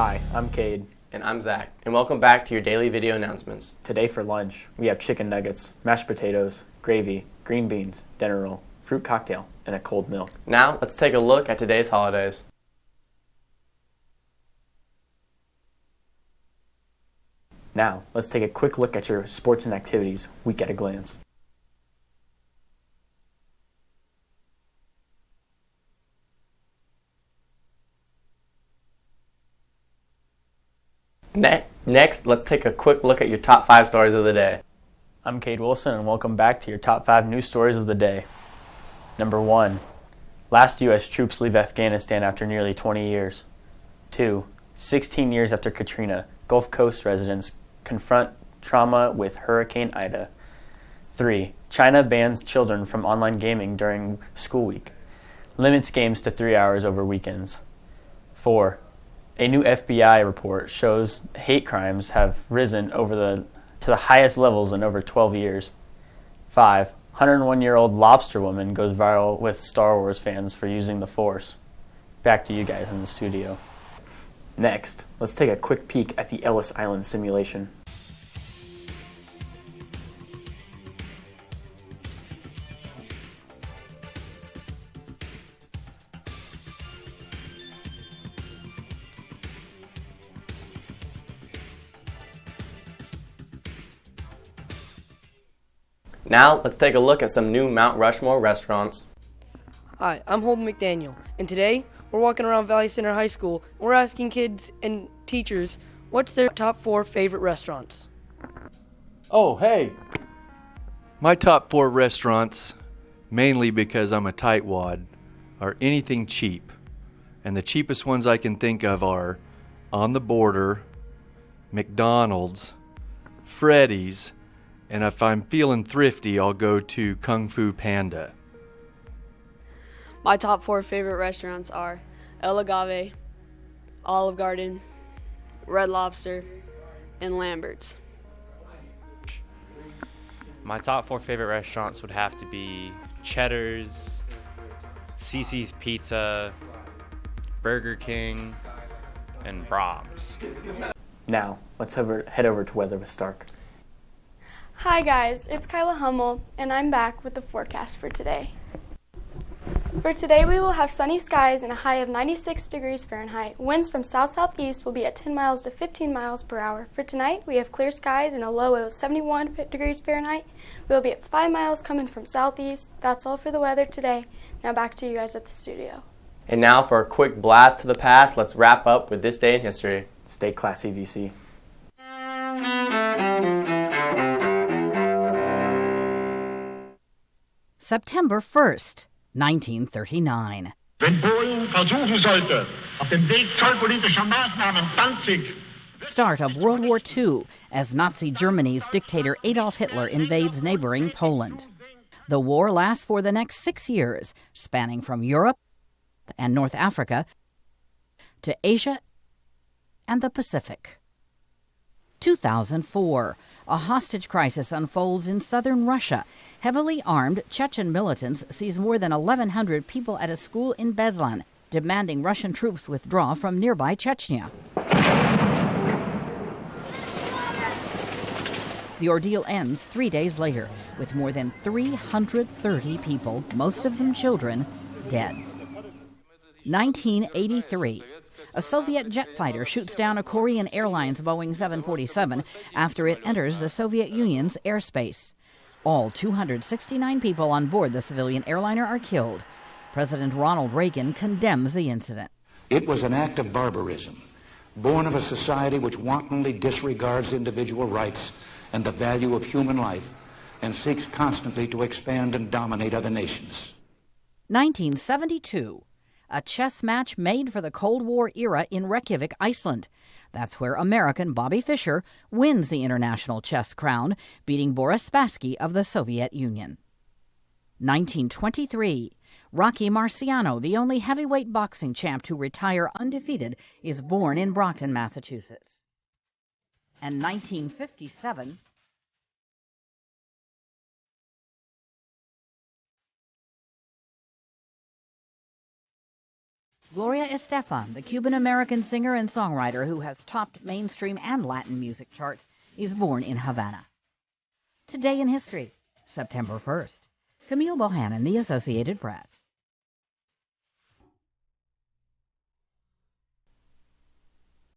Hi, I'm Cade. And I'm Zach, and welcome back to your daily video announcements. Today for lunch, we have chicken nuggets, mashed potatoes, gravy, green beans, dinner roll, fruit cocktail, and a cold milk. Now, let's take a look at today's holidays. Now, let's take a quick look at your sports and activities week at a glance. Next, let's take a quick look at your top 5 stories of the day. I'm Cade Wilson, and welcome back to your top 5 news stories of the day. Number 1. Last U.S. troops leave Afghanistan after nearly 20 years. 2. 16 years after Katrina, Gulf Coast residents confront trauma with Hurricane Ida. 3. China bans children from online gaming during school week. Limits games to 3 hours over weekends. 4. A new FBI report shows hate crimes have risen to the highest levels in over 12 years. 5. 101-year-old lobster woman goes viral with Star Wars fans for using the Force. Back to you guys in the studio. Next, let's take a quick peek at the Ellis Island simulation. Now, let's take a look at some new Mount Rushmore restaurants. Hi, I'm Holden McDaniel, and today we're walking around Valley Center High School and we're asking kids and teachers what's their top 4 favorite restaurants. Oh, hey! My top 4 restaurants, mainly because I'm a tightwad, are anything cheap. And the cheapest ones I can think of are On the Border, McDonald's, Freddy's, and if I'm feeling thrifty, I'll go to Kung Fu Panda. My top 4 favorite restaurants are El Agave, Olive Garden, Red Lobster, and Lambert's. My top 4 favorite restaurants would have to be Cheddar's, Cece's Pizza, Burger King, and Brahms. Now, let's head over to Weather with Stark. Hi guys, it's Kyla Hummel, and I'm back with the forecast for today. For today, we will have sunny skies and a high of 96 degrees Fahrenheit. Winds from south-southeast will be at 10 miles to 15 miles per hour. For tonight, we have clear skies and a low of 71 degrees Fahrenheit. We will be at 5 miles coming from southeast. That's all for the weather today. Now back to you guys at the studio. And now for a quick blast to the past, let's wrap up with this day in history. Stay classy, VC. September 1st, 1939. Wenn Polen versuchen sollte, auf dem Weg zollpolitischer Maßnahmen Danzig. Start of World War II as Nazi Germany's dictator Adolf Hitler invades neighboring Poland. The war lasts for the next 6 years, spanning from Europe and North Africa to Asia and the Pacific. 2004. A hostage crisis unfolds in southern Russia. Heavily armed Chechen militants seize more than 1,100 people at a school in Beslan, demanding Russian troops withdraw from nearby Chechnya. The ordeal ends 3 days later, with more than 330 people, most of them children, dead. 1983. A Soviet jet fighter shoots down a Korean Airlines Boeing 747 after it enters the Soviet Union's airspace. All 269 people on board the civilian airliner are killed. President Ronald Reagan condemns the incident. It was an act of barbarism, born of a society which wantonly disregards individual rights and the value of human life and seeks constantly to expand and dominate other nations. 1972. A chess match made for the Cold War era in Reykjavik, Iceland. That's where American Bobby Fischer wins the international chess crown, beating Boris Spassky of the Soviet Union. 1923. Rocky Marciano, the only heavyweight boxing champ to retire undefeated, is born in Brockton, Massachusetts. And 1957. Gloria Estefan, the Cuban-American singer and songwriter who has topped mainstream and Latin music charts, is born in Havana. Today in History, September 1st. Camille Bohannon, The Associated Press.